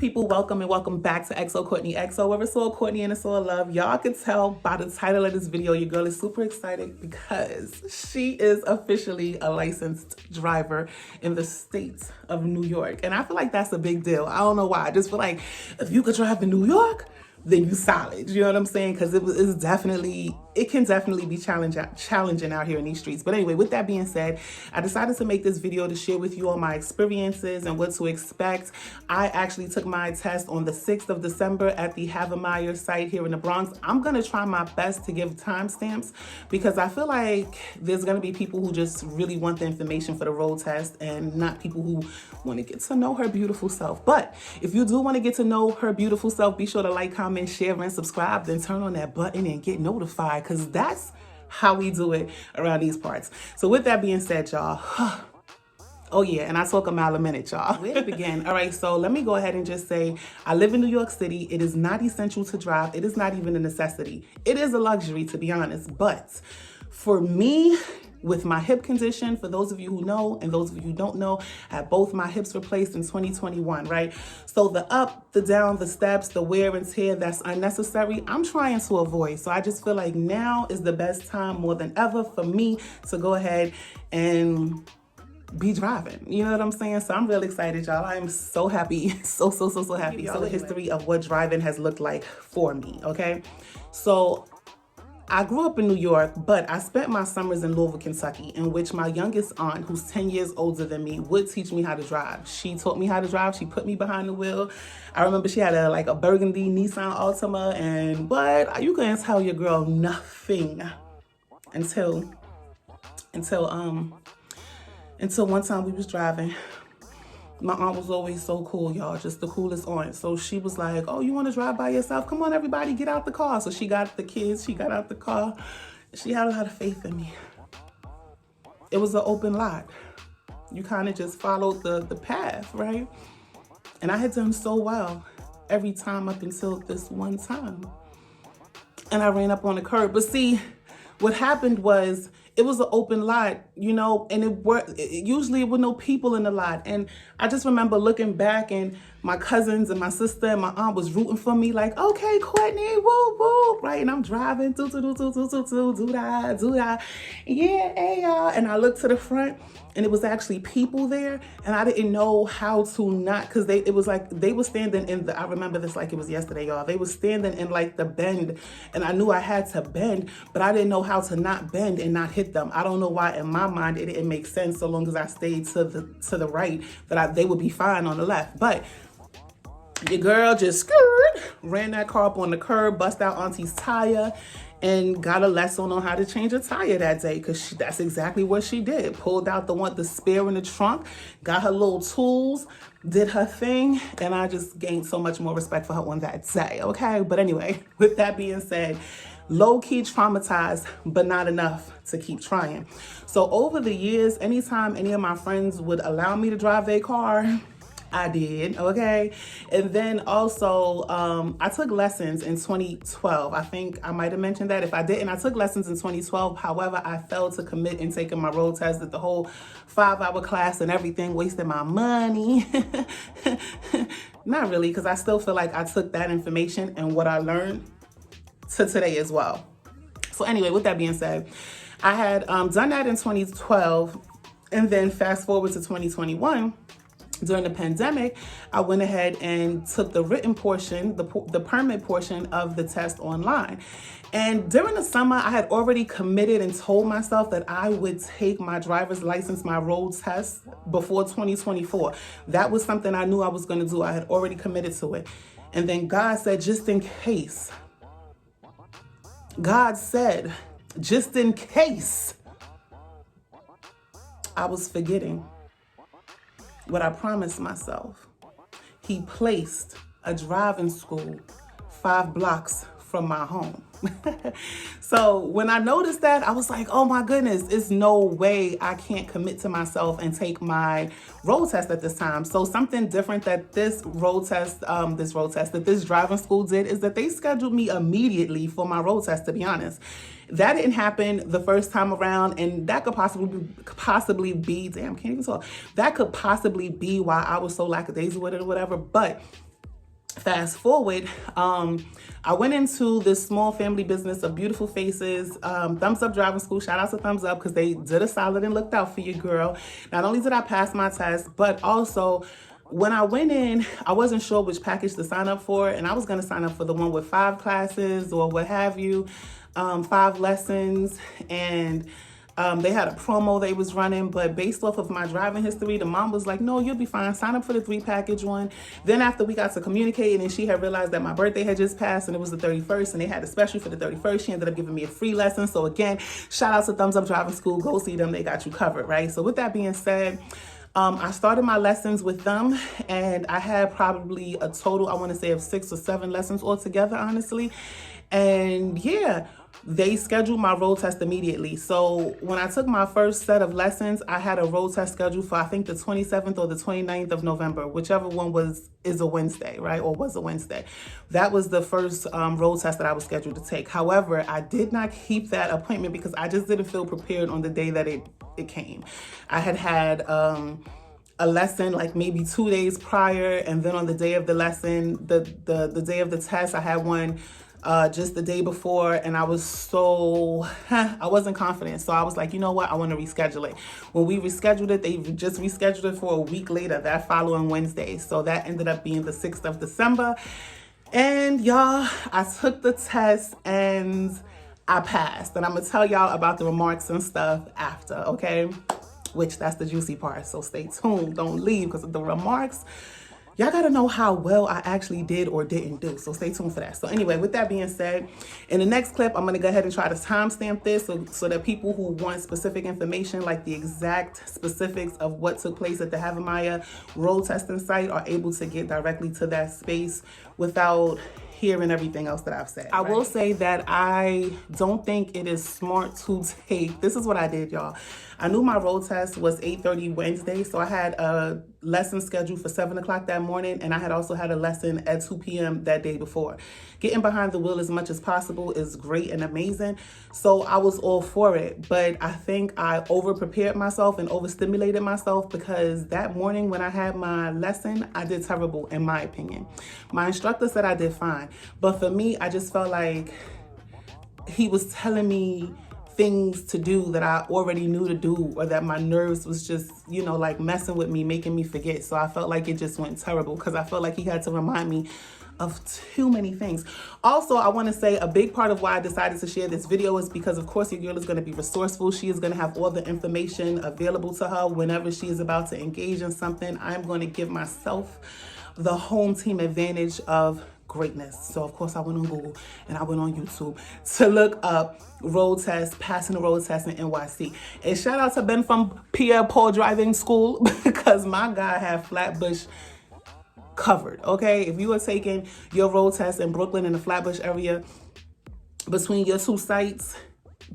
people, welcome and welcome back to XO Courtney XO, where it's all Courtney and it's all love. Y'all can tell by the title of this video, your girl is super excited because she is officially a licensed driver in the state of New York. And I feel like that's a big deal. I don't know why. I just feel like if you could drive to New York, then you solid. You know what I'm saying? Because it can definitely be challenging out here in these streets. But anyway, with that being said, I decided to make this video to share with you all my experiences and what to expect. I actually took my test on the 6th of December at the Havemyer site here in the Bronx. I'm going to try my best to give timestamps because I feel like there's going to be people who just really want the information for the road test and not people who want to get to know her beautiful self. But if you do want to get to know her beautiful self, be sure to like, comment, share, and subscribe, then turn on that button and get notified, because that's how we do it around these parts. So with that being said, y'all, oh yeah, and I talk a mile a minute, y'all. Where to begin? All right, so let me go ahead and just say, I live in New York City. It is not essential to drive. It is not even a necessity. It is a luxury, to be honest. But for me, with my hip condition, for those of you who know and those of you who don't know, I had both my hips replaced in 2021, right? So the up, the down, the steps, the wear and tear that's unnecessary, I'm trying to avoid. So I just feel like now is the best time more than ever for me to go ahead and be driving. You know what I'm saying? So I'm really excited, y'all. I am so happy. So happy. So the history of what driving has looked like for me, okay? So I grew up in New York, but I spent my summers in Louisville, Kentucky, in which my youngest aunt, who's 10 years older than me, would teach me how to drive. She taught me how to drive. She put me behind the wheel. I remember she had a burgundy Nissan Altima, but you couldn't tell your girl nothing until one time we was driving. My aunt was always so cool, y'all, just the coolest aunt. So she was like, oh, you want to drive by yourself? Come on, everybody, get out the car. So she got the kids, she got out the car. She had a lot of faith in me. It was an open lot. You kind of just followed the path, right? And I had done so well every time up until this one time. And I ran up on the curb. But see, what happened was, it was an open lot, you know, and usually with no people in the lot. And I just remember looking back, and my cousins and my sister and my aunt was rooting for me, like, okay, Courtney, woo, woo, right? And I'm driving, do that. Yeah, hey, y'all. And I looked to the front, and it was actually people there, and I didn't know how to not, because it was like they were standing in I remember this like it was yesterday, y'all. They were standing in like the bend, and I knew I had to bend, but I didn't know how to not bend and not hit them. I don't know why in my mind it didn't make sense so long as I stayed to the right, that they would be fine on the left. But your girl just ran that car up on the curb, bust out auntie's tire, and got a lesson on how to change a tire that day, because that's exactly what she did. Pulled out the spare in the trunk, got her little tools, did her thing, and I just gained so much more respect for her on that day, okay? But anyway, with that being said, low-key traumatized, but not enough to keep trying. So over the years, anytime any of my friends would allow me to drive their car, I did, okay? And then also, I took lessons in 2012. I think I might have mentioned that. If I didn't, I took lessons in 2012. However, I failed to commit in taking my road test, did the whole 5-hour class and everything, wasted my money. Not really, because I still feel like I took that information and what I learned to today as well. So anyway, with that being said, I had done that in 2012, and then fast forward to 2021. During the pandemic, I went ahead and took the written portion, the permit portion of the test online. And during the summer, I had already committed and told myself that I would take my driver's license, my road test, before 2024. That was something I knew I was going to do. I had already committed to it. And then God said, just in case. God said, just in case I was forgetting what I promised myself. He placed a driving school 5 blocks from my home. So when I noticed that, I was like, oh my goodness, there's no way I can't commit to myself and take my road test at this time. So something different that this driving school did is that they scheduled me immediately for my road test, to be honest. That didn't happen the first time around, and that could possibly be, damn, can't even talk. That could possibly be why I was so lackadaisical with it or whatever, but fast forward, I went into this small family business of beautiful faces, Thumbs Up Driving School. Shout out to Thumbs Up because they did a solid and looked out for you, girl. Not only did I pass my test, but also when I went in, I wasn't sure which package to sign up for, and I was going to sign up for the one with 5 classes or what have you, 5 lessons, and they had a promo they was running, but based off of my driving history, the mom was like, no, you'll be fine. Sign up for the 3 package one. Then after we got to communicating and she had realized that my birthday had just passed and it was the 31st and they had a special for the 31st, she ended up giving me a free lesson. So again, shout out to Thumbs Up Driving School. Go see them. They got you covered, right? So with that being said, I started my lessons with them and I had probably a total, I want to say, of 6 or 7 lessons altogether, honestly. And yeah, they scheduled my road test immediately. So when I took my first set of lessons, I had a road test scheduled for, I think, the 27th or the 29th of November, whichever one is a Wednesday, right? Or was a Wednesday. That was the first road test that I was scheduled to take. However, I did not keep that appointment because I just didn't feel prepared on the day that it came. I had a lesson like maybe 2 days prior, and then on the day of the lesson, the day of the test, I had one just the day before, and I was I wasn't confident. So I was like, you know what? I want to reschedule it. When we rescheduled it, they just rescheduled it for a week later, that following Wednesday. So that ended up being the 6th of December. And y'all, I took the test and I passed. And I'm going to tell y'all about the remarks and stuff after, okay? Which that's the juicy part. So stay tuned. Don't leave because of the remarks. Y'all got to know how well I actually did or didn't do. So stay tuned for that. So anyway, with that being said, in the next clip, I'm going to go ahead and try to timestamp this so that people who want specific information, like the exact specifics of what took place at the Havemyer road testing site, are able to get directly to that space without hearing everything else that I've said. I will say that I don't think it is smart to take, this is what I did, y'all. I knew my road test was 8:30 Wednesday, so I had a lesson scheduled for 7 o'clock that morning, and I had also had a lesson at 2 p.m. that day before. Getting behind the wheel as much as possible is great and amazing, so I was all for it, but I think I over-prepared myself and overstimulated myself because that morning when I had my lesson, I did terrible in my opinion. My instructor said I did fine, but for me, I just felt like he was telling me things to do that I already knew to do, or that my nerves was just, you know, like messing with me, making me forget. So I felt like it just went terrible because I felt like he had to remind me of too many things. Also, I want to say a big part of why I decided to share this video is because, of course, your girl is going to be resourceful. She is going to have all the information available to her whenever she is about to engage in something. I'm going to give myself the home team advantage of greatness. So of course I went on Google and I went on YouTube to look up road test, passing the road test in NYC. And shout out to Ben from Pierre Paul Driving School because my guy had Flatbush covered. Okay, if you are taking your road test in Brooklyn in the Flatbush area between your 2 sites,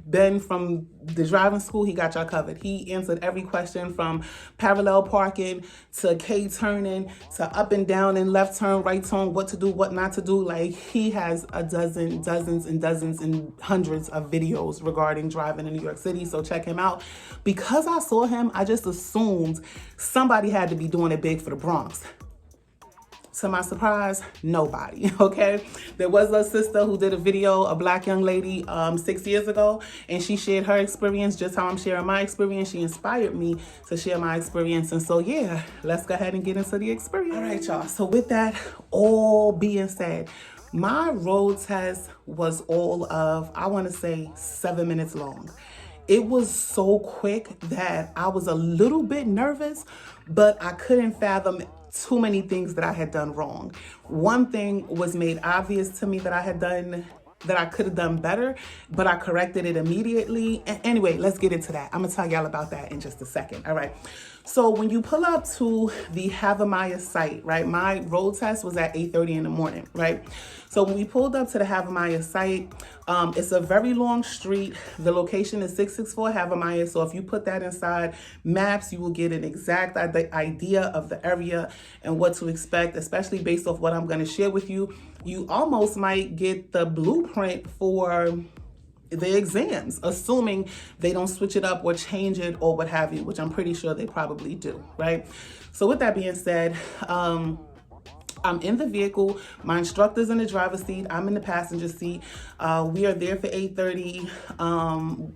Ben from the driving school, he got y'all covered. He answered every question from parallel parking to K turning to up and down and left turn, right turn, what to do, what not to do. Like, he has dozens and hundreds of videos regarding driving in New York City. So check him out. Because I saw him, I just assumed somebody had to be doing it big for the Bronx. To my surprise, nobody, okay? There was a sister who did a video, a black young lady 6 years ago, and she shared her experience just how I'm sharing my experience. She inspired me to share my experience. And so, yeah, let's go ahead and get into the experience. All right, y'all. So with that all being said, my road test was all of, I want to say, 7 minutes long. It was so quick that I was a little bit nervous, but I couldn't fathom too many things that I had done wrong. One thing was made obvious to me that I had done, that I could have done better, but I corrected it immediately. And anyway, let's get into that. I'm gonna tell y'all about that in just a second. All right. So when you pull up to the Havemyer site, right, my road test was at 8:30 in the morning, right? So when we pulled up to the Havemyer site, it's a very long street. The location is 664 Havemyer. So if you put that inside maps, you will get an exact idea of the area and what to expect, especially based off what I'm going to share with you. You almost might get the blueprint for the exams, assuming they don't switch it up or change it or what have you, which I'm pretty sure they probably do, right? So with that being said, I'm in the vehicle. My instructor's in the driver's seat. I'm in the passenger seat. We are there for 8:30.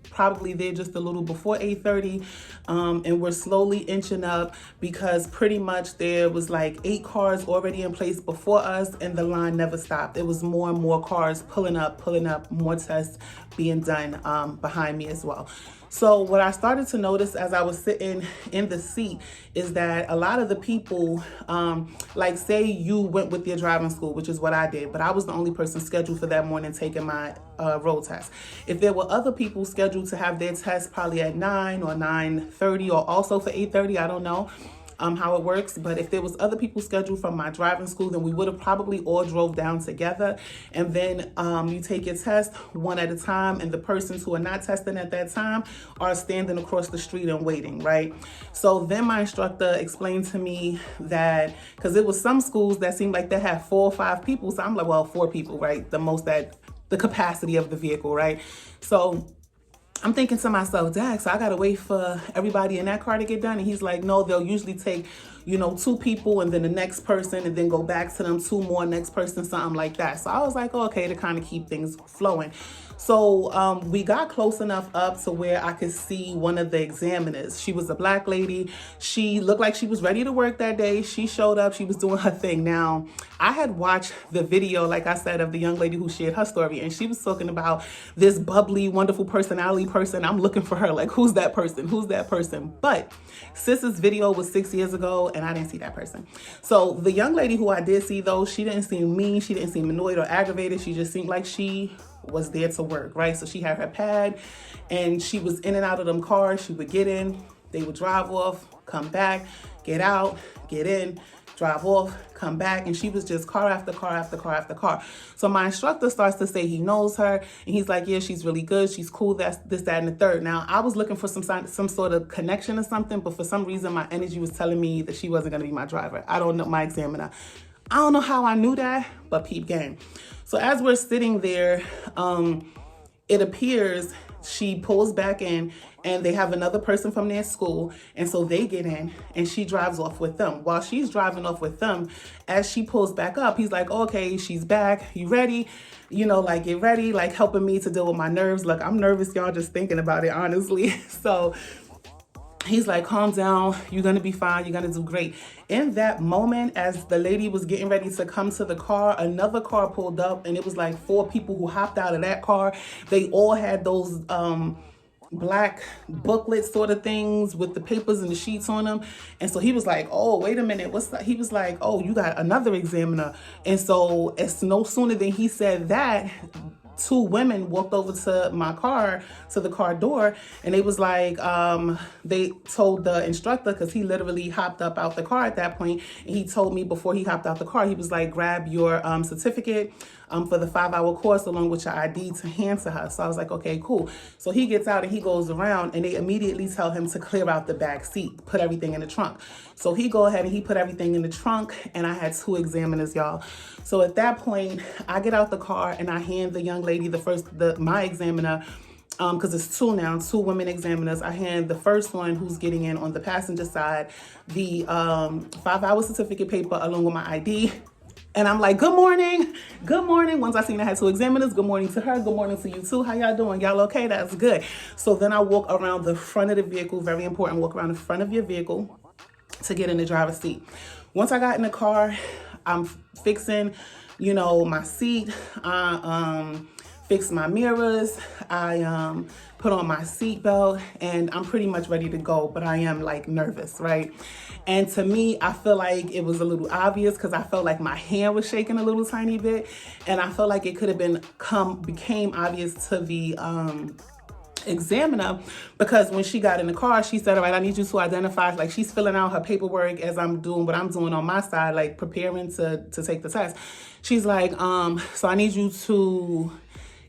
Probably there just a little before 8:30. And we're slowly inching up because pretty much there was like 8 cars already in place before us, and the line never stopped. It was more and more cars pulling up, more tests being done behind me as well. So what I started to notice as I was sitting in the seat is that a lot of the people, like say you went with your driving school, which is what I did, but I was the only person scheduled for that morning taking my road test. If there were other people scheduled to have their test probably at 9 or 9:30 or also for 8:30, I don't know how it works, but if there was other people scheduled from my driving school, then we would have probably all drove down together, and then you take your test one at a time, and the persons who are not testing at that time are standing across the street and waiting, right? So then my instructor explained to me that, because it was some schools that seemed like they had 4 or 5 people, so I'm like, well, 4 people, right? The most that the capacity of the vehicle, right? So I'm thinking to myself, Dag, so I gotta wait for everybody in that car to get done? And he's like, no, they'll usually take, 2 people and then the next person and then go back to them, 2 more, next person, something like that. So I was like, oh, okay, to kind of keep things flowing. So we got close enough up to where I could see one of the examiners. She was a black lady. She looked like she was ready to work that day. She showed up, she was doing her thing. Now, I had watched the video, like I said, of the young lady who shared her story, and she was talking about this bubbly, wonderful personality person. I'm looking for her, like, who's that person? Who's that person? But Sis's video was 6 years ago, and I didn't see that person. So the young lady who I did see, though, she didn't seem mean. She didn't seem annoyed or aggravated. She just seemed like she was there to work, right? So she had her pad, and she was in and out of them cars. She would get in, they would drive off, come back, get out, get in, drive off, come back, and she was just car after car after car after car. So my instructor starts to say he knows her, and he's like, yeah, she's really good, she's cool, that's this, that, and the third. Now, I was looking for some sort of connection or something, but for some reason, my energy was telling me that she wasn't gonna be my driver. I don't know, my examiner. I don't know how I knew that, but peep game. So as we're sitting there, it appears she pulls back in, and they have another person from their school, and so they get in, and she drives off with them. While she's driving off with them, as she pulls back up, he's like, okay, she's back, you ready? Like, get ready, like helping me to deal with my nerves. Look, I'm nervous, y'all, just thinking about it, honestly. So he's like, calm down, you're gonna be fine, you're gonna do great. In that moment, as the lady was getting ready to come to the car, another car pulled up, and it was like 4 people who hopped out of that car. They all had those black booklet sort of things with the papers and the sheets on them. And so he was like, oh, wait a minute, what's that? He was like, oh, you got another examiner. And so as no sooner than he said that, 2 women walked over to my car, to the car door, and they was like, they told the instructor, because he literally hopped up out the car at that point, and he told me before he hopped out the car, he was like, grab your certificate for the 5-hour course along with your ID to hand to her. So I was like, okay, cool. So he gets out and he goes around, and they immediately tell him to clear out the back seat, put everything in the trunk. So he go ahead and he put everything in the trunk, and I had 2 examiners, y'all. So at that point, I get out the car and I hand the young lady, my examiner, because it's 2 now, 2 women examiners. I hand the first one, who's getting in on the passenger side, the 5-hour certificate paper along with my ID. And I'm like, good morning, good morning. Once I seen I had 2 examiners, good morning to her, good morning to you too. How y'all doing? Y'all okay? That's good. So then I walk around the front of the vehicle, very important, walk around the front of your vehicle to get in the driver's seat. Once I got in the car, I'm fixing, my seat. I fix my mirrors. I put on my seatbelt, and I'm pretty much ready to go, but I am like nervous, right? And to me, I feel like it was a little obvious, because I felt like my hand was shaking a little tiny bit, and I felt like it could have became obvious to the examiner, because when she got in the car, she said, all right, I need you to identify, like she's filling out her paperwork as I'm doing what I'm doing on my side, like preparing to take the test. She's like, so I need you to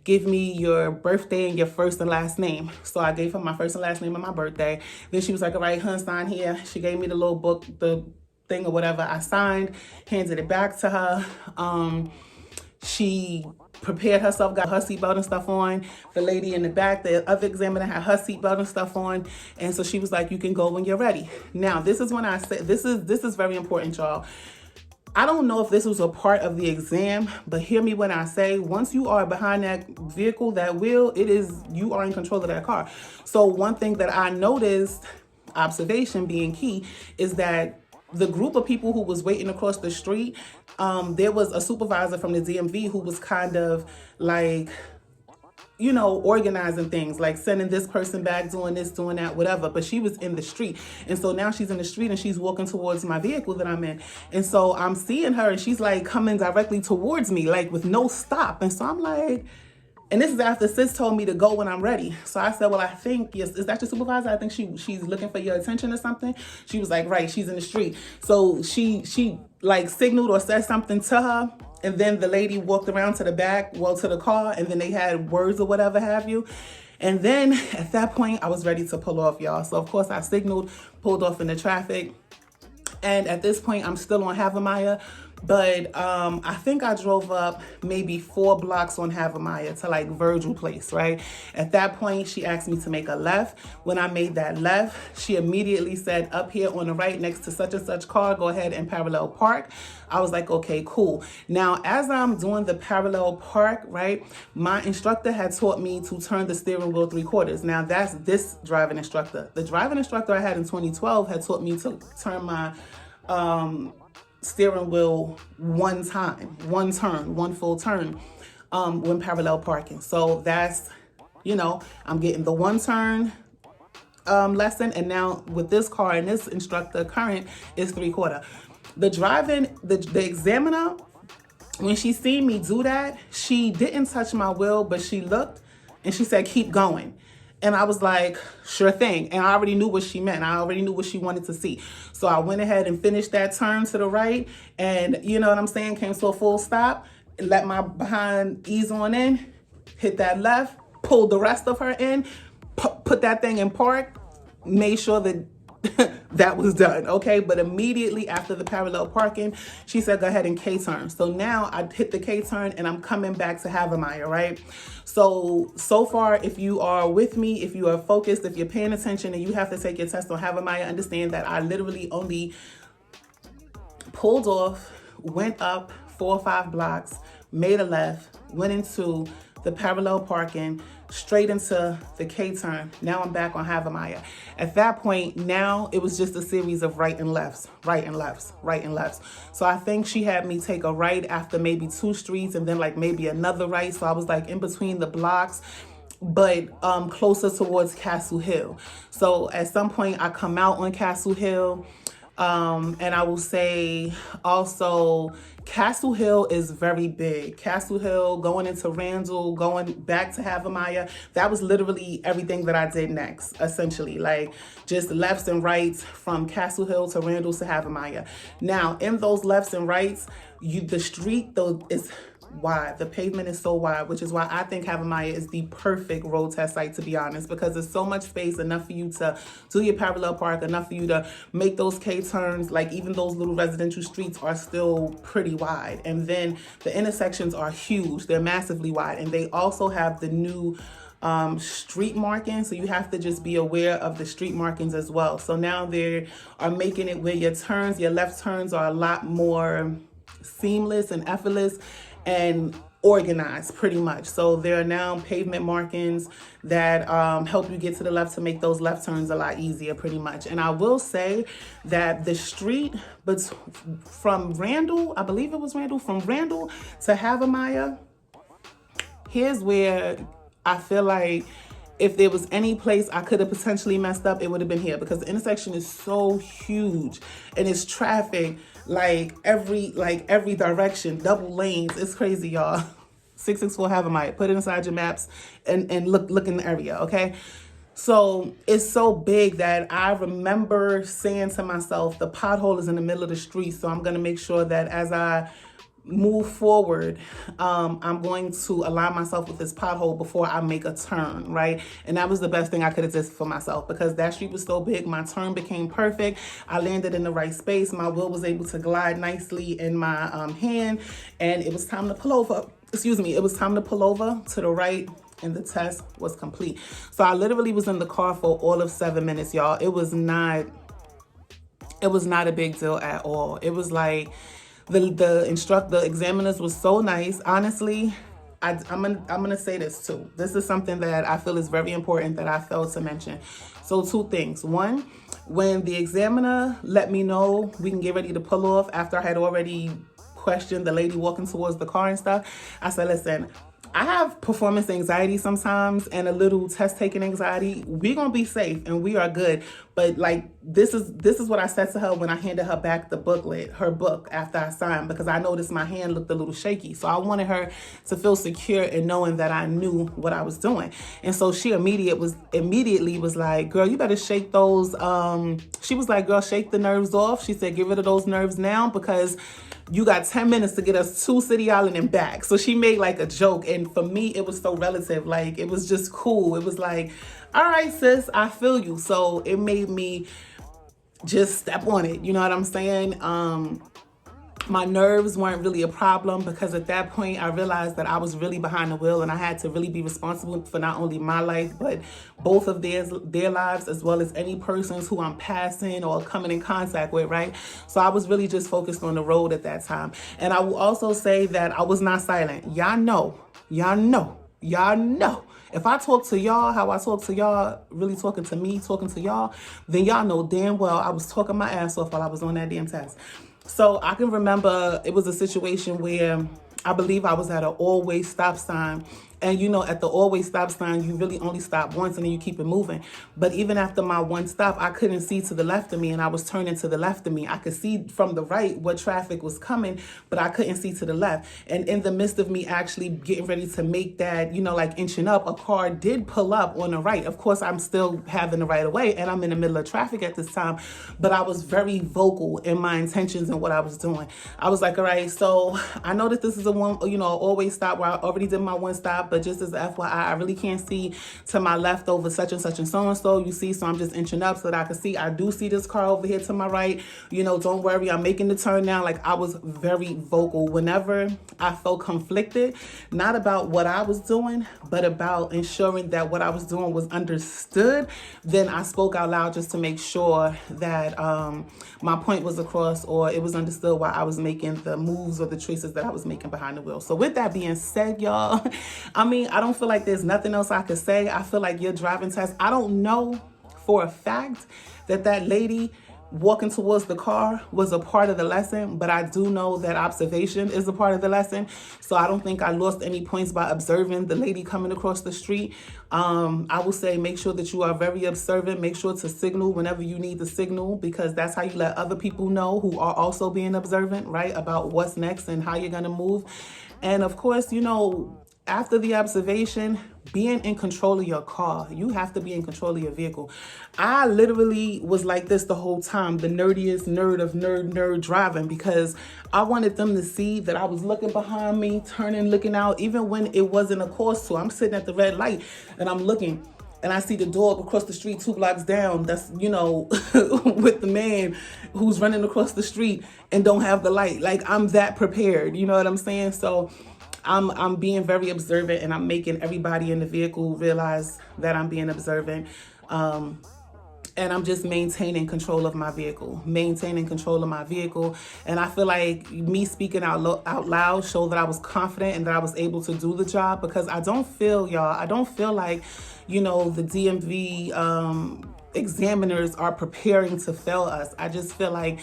give me your birthday and your first and last name. So I gave her my first and last name and my birthday. Then she was like, all right, hun, sign here. She gave me the little book, the thing or whatever. I signed, handed it back to her. She prepared herself, got her seatbelt and stuff on. The lady in the back, the other examiner, had her seatbelt and stuff on. And so she was like, you can go when you're ready. Now, this is when I said, this is very important, y'all. I don't know if this was a part of the exam, but hear me when I say, once you are behind that vehicle, that wheel, you are in control of that car. So one thing that I noticed, observation being key, is that the group of people who was waiting across the street, there was a supervisor from the DMV who was kind of like, you know, organizing things, like sending this person back, doing this, doing that, whatever. But she was in the street. And so now she's in the street and she's walking towards my vehicle that I'm in. And so I'm seeing her and she's like coming directly towards me, like with no stop. And so I'm like, and this is after sis told me to go when I'm ready. So I said, well, I think, yes, is that your supervisor? I think she's looking for your attention or something. She was like, right, she's in the street. So she like signaled or said something to her. And then the lady walked around to the back, well, to the car, and then they had words or whatever have you. And then at that point, I was ready to pull off, y'all. So of course I signaled, pulled off in the traffic. And at this point, I'm still on Havemyer, but I think I drove up maybe 4 blocks on Havemyer to like Virgil Place, right? At that point, she asked me to make a left. When I made that left, she immediately said, up here on the right next to such and such car, go ahead and parallel park. I was like, okay, cool. Now, as I'm doing the parallel park, right, my instructor had taught me to turn the steering wheel 3/4. Now, that's this driving instructor. The driving instructor I had in 2012 had taught me to turn my steering wheel one full turn when parallel parking. So that's, you know, I'm getting the 1 turn lesson, and now with this car and this instructor current is 3/4. The examiner, when she seen me do that, she didn't touch my wheel, but she looked and she said, keep going. And I was like, sure thing. And I already knew what she meant. I already knew what she wanted to see. So I went ahead and finished that turn to the right. And you know what I'm saying? Came to a full stop, let my behind ease on in, hit that left, pulled the rest of her in, put that thing in park, made sure that that was done, okay? But immediately after the parallel parking, she said, go ahead and K-turn. So now I hit the K-turn and I'm coming back to Havemyer, right? So far, if you are with me, if you are focused, if you're paying attention and you have to take your test on Havemyer, understand that I literally only pulled off, went up 4 or 5 blocks, made a left, went into the parallel parking, straight into the K-turn. Now I'm back on Havemyer. At that point, now it was just a series of right and lefts, right and lefts, right and lefts. So I think she had me take a right after maybe 2 streets and then like maybe another right. So I was like in between the blocks, but closer towards Castle Hill. So at some point I come out on Castle Hill. And I will say also, Castle Hill is very big. Castle Hill, going into Randall, going back to Havemyer, that was literally everything that I did next, essentially. Like just lefts and rights from Castle Hill to Randall to Havemyer. Now, in those lefts and rights, the street though is wide. The pavement is so wide, which is why I think Havemyer is the perfect road test site, to be honest, because there's so much space, enough for you to do your parallel park, enough for you to make those K-turns. Like even those little residential streets are still pretty wide. And then the intersections are huge. They're massively wide. And they also have the new street markings, so you have to just be aware of the street markings as well. So now they are making it where your turns, your left turns are a lot more seamless and effortless and organized pretty much. So there are now pavement markings that help you get to the left to make those left turns a lot easier pretty much. And I will say that the street, but from Randall, I believe it was Randall, from Randall to Havemyer, here's where I feel like if there was any place I could have potentially messed up, it would have been here, because the intersection is so huge and it's traffic like every direction, double lanes. It's crazy, y'all. 664 Havemyer. Put it inside your maps and look in the area, okay? So it's so big that I remember saying to myself, the pothole is in the middle of the street, so I'm gonna make sure that as I move forward, I'm going to align myself with this pothole before I make a turn, right? And that was the best thing I could have did for myself, because that street was so big. My turn became perfect. I landed in the right space. My wheel was able to glide nicely in my hand, and it was time to pull over. Excuse me. It was time to pull over to the right, and the test was complete. So I literally was in the car for all of 7 minutes, y'all. It was not a big deal at all. It was like, The examiners was so nice. Honestly, I'm gonna say this too. This is something that I feel is very important that I failed to mention. So two things. One, when the examiner let me know we can get ready to pull off after I had already questioned the lady walking towards the car and stuff, I said, listen, I have performance anxiety sometimes and a little test taking anxiety. We're gonna be safe and we are good. But like this is what I said to her when I handed her back the booklet, her book, after I signed, because I noticed my hand looked a little shaky. So I wanted her to feel secure in knowing that I knew what I was doing. And so she immediately was like, girl, you better shake those. She was like, girl, shake the nerves off. She said, get rid of those nerves now because you got 10 minutes to get us to City Island and back. So she made like a joke. And for me, it was so relative. Like, it was just cool. It was like, all right, sis, I feel you. So it made me just step on it. You know what I'm saying? My nerves weren't really a problem because at that point I realized that I was really behind the wheel and I had to really be responsible for not only my life, but both of their lives, as well as any persons who I'm passing or coming in contact with, right? So I was really just focused on the road at that time. And I will also say that I was not silent. Y'all know. If I talk to y'all how I talk to y'all, really talking to me, talking to y'all, then y'all know damn well I was talking my ass off while I was on that damn test. So I can remember it was a situation where I believe I was at an always stop sign. And you know, at the always stop sign, you really only stop once and then you keep it moving. But even after my one stop, I couldn't see to the left of me and I was turning to the left of me. I could see from the right what traffic was coming, but I couldn't see to the left. And in the midst of me actually getting ready to make that, you know, like inching up, a car did pull up on the right. Of course, I'm still having the right of way and I'm in the middle of traffic at this time, but I was very vocal in my intentions and what I was doing. I was like, all right, so I know that this is a one, you know, always stop where I already did my one stop, but just as FYI, I really can't see to my left over such and such and so, you see, so I'm just inching up so that I can see. I do see this car over here to my right, you know, don't worry, I'm making the turn now. Like, I was very vocal whenever I felt conflicted, not about what I was doing, but about ensuring that what I was doing was understood. Then I spoke out loud just to make sure that my point was across or it was understood why I was making the moves or the choices that I was making behind the wheel. So with that being said, y'all, I mean, I don't feel like there's nothing else I could say. I feel like your driving test, I don't know for a fact that lady walking towards the car was a part of the lesson, but I do know that observation is a part of the lesson. So I don't think I lost any points by observing the lady coming across the street. I will say make sure that you are very observant. Make sure to signal whenever you need to signal, because that's how you let other people know who are also being observant, right, about what's next and how you're going to move. And of course, you know, after the observation, being in control of your car. You have to be in control of your vehicle. I literally was like this the whole time, the nerdiest nerd of nerd driving, because I wanted them to see that I was looking behind me, turning, looking out, even when it wasn't a course to. I'm sitting at the red light and I'm looking and I see the dog across the street 2 blocks down. That's, you know, with the man who's running across the street and don't have the light. Like, I'm that prepared. You know what I'm saying? So I'm being very observant and I'm making everybody in the vehicle realize that I'm being observant. And I'm just maintaining control of my vehicle, And I feel like me speaking out loud showed that I was confident and that I was able to do the job, because I don't feel like, you know, the DMV examiners are preparing to fail us. I just feel like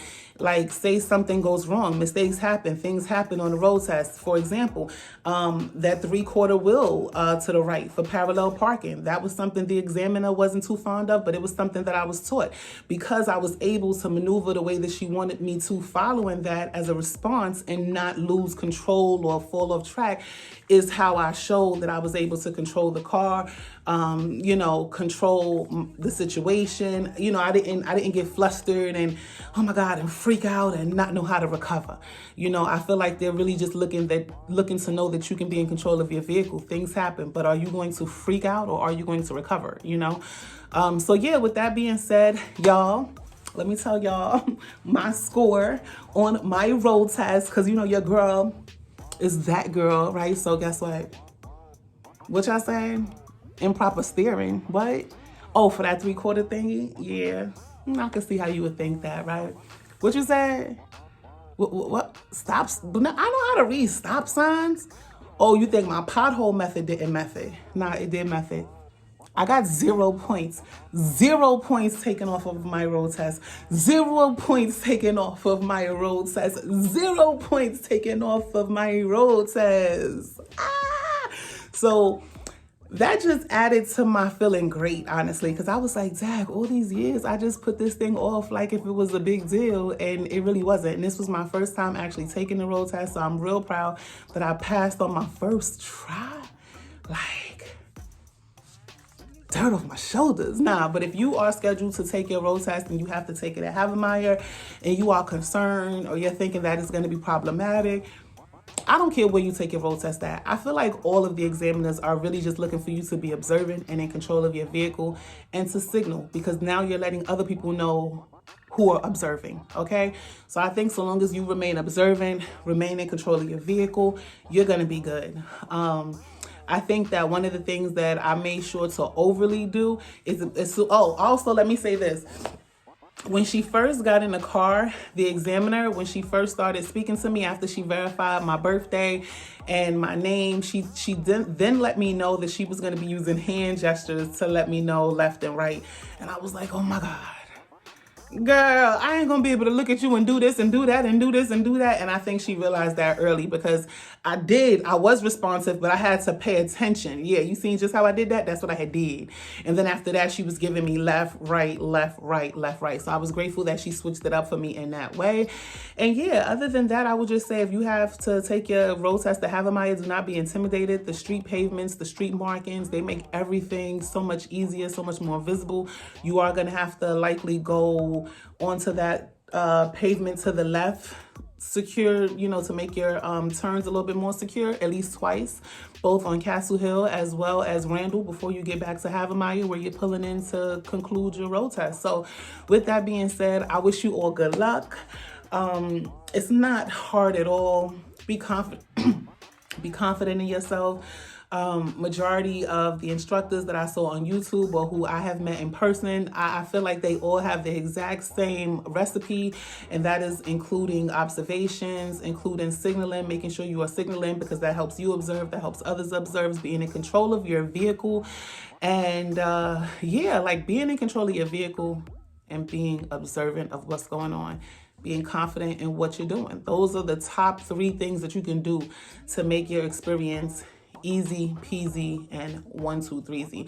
say something goes wrong, mistakes happen, things happen on the road test. For example, that 3/4 wheel to the right for parallel parking. That was something the examiner wasn't too fond of, but it was something that I was taught. Because I was able to maneuver the way that she wanted me to, following that as a response and not lose control or fall off track, is how I showed that I was able to control the car, you know, control the situation. You know, I didn't get flustered and, oh my God, and freak out and not know how to recover. You know, I feel like they're really just looking to know that you can be in control of your vehicle. Things happen, but are you going to freak out or are you going to recover? You know? So yeah, with that being said, y'all, let me tell y'all my score on my road test, because you know your girl is that girl, right? So guess what? What y'all saying? Improper steering. What? Oh, for that 3/4 thingy? Yeah. I can see how you would think that, right? What you said? What? Stops? I know how to read stop signs. Oh, you think my pothole method didn't method? Nah, it did method. I got 0 points. 0 points taken off of my road test. 0 points taken off of my road test. 0 points taken off of my road test. So that just added to my feeling great, honestly, because I was like, Zach, all these years, I just put this thing off like if it was a big deal, and it really wasn't. And this was my first time actually taking the road test, so I'm real proud that I passed on my first try. Like, dirt off my shoulders. Nah, but if you are scheduled to take your road test and you have to take it at Havemyer and you are concerned or you're thinking that it's going to be problematic, I don't care where you take your road test at. I feel like all of the examiners are really just looking for you to be observant and in control of your vehicle and to signal, because now you're letting other people know who are observing, okay? So I think so long as you remain observant, remain in control of your vehicle, you're gonna be good. I think that one of the things that I made sure to overly do is also let me say this. When she first got in the car, the examiner, when she first started speaking to me after she verified my birthday and my name, she then let me know that she was going to be using hand gestures to let me know left and right. And I was like, oh my God. Girl, I ain't gonna be able to look at you and do this and do that and do this and do that. And I think she realized that early, because I was responsive, but I had to pay attention. Yeah, you seen just how I did that? That's what I had did. And then after that, she was giving me left, right, left, right, left, right. So I was grateful that she switched it up for me in that way. And yeah, other than that, I would just say if you have to take your road test to Havemyer, do not be intimidated. The street pavements, the street markings, they make everything so much easier, so much more visible. You are gonna have to likely go onto that pavement to the left, secure, to make your turns a little bit more secure, at least twice, both on Castle Hill as well as Randall, before you get back to Havemyer, where you're pulling in to conclude your road test. So with that being said, I wish you all good luck. It's not hard at all. Be confident. Be confident in yourself. Majority of the instructors that I saw on YouTube or who I have met in person, I feel like they all have the exact same recipe, and that is including observations, including signaling, making sure you are signaling, because that helps you observe, that helps others observe, being in control of your vehicle. And like being in control of your vehicle and being observant of what's going on, being confident in what you're doing. Those are the top 3 things that you can do to make your experience easy peasy and 1, 2, 3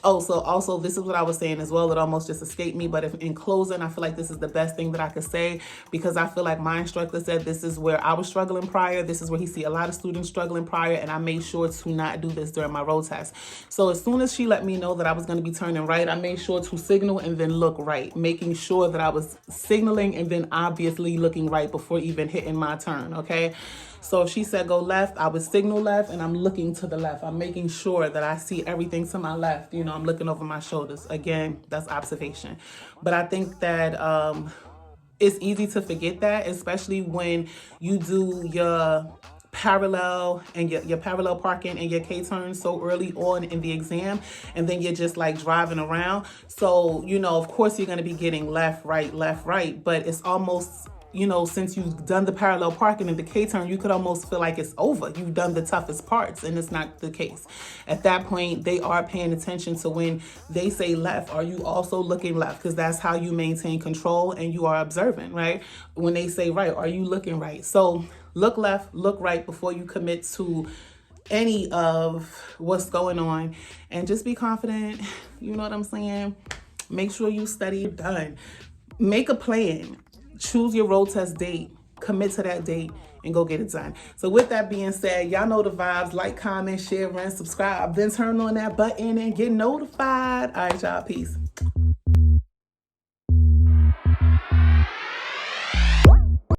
Also, this is what I was saying as well. It almost just escaped me, but in closing, I feel like this is the best thing that I could say, because I feel like my instructor said this is where I was struggling prior. This is where he see a lot of students struggling prior, and I made sure to not do this during my road test. So as soon as she let me know that I was going to be turning right, I made sure to signal and then look right, making sure that I was signaling and then obviously looking right before even hitting my turn, okay? So if she said go left, I would signal left, and I'm looking to the left. I'm making sure that I see everything to my left. I'm looking over my shoulders. Again, that's observation. But I think that it's easy to forget that, especially when you do your parallel and your parallel parking and your K-turn so early on in the exam, and then you're just like driving around. So, of course you're going to be getting left, right, but it's almost, since you've done the parallel parking and the K-turn, you could almost feel like it's over. You've done the toughest parts, and it's not the case. At that point, they are paying attention to when they say left, are you also looking left? Because that's how you maintain control and you are observant, right? When they say right, are you looking right? So look left, look right before you commit to any of what's going on, and just be confident. You know what I'm saying? Make sure you study done. Make a plan. Choose your road test date, commit to that date, and go get it done. So with that being said, y'all know the vibes. Like, comment, share, and subscribe. Then turn on that button and get notified. All right, y'all. Peace.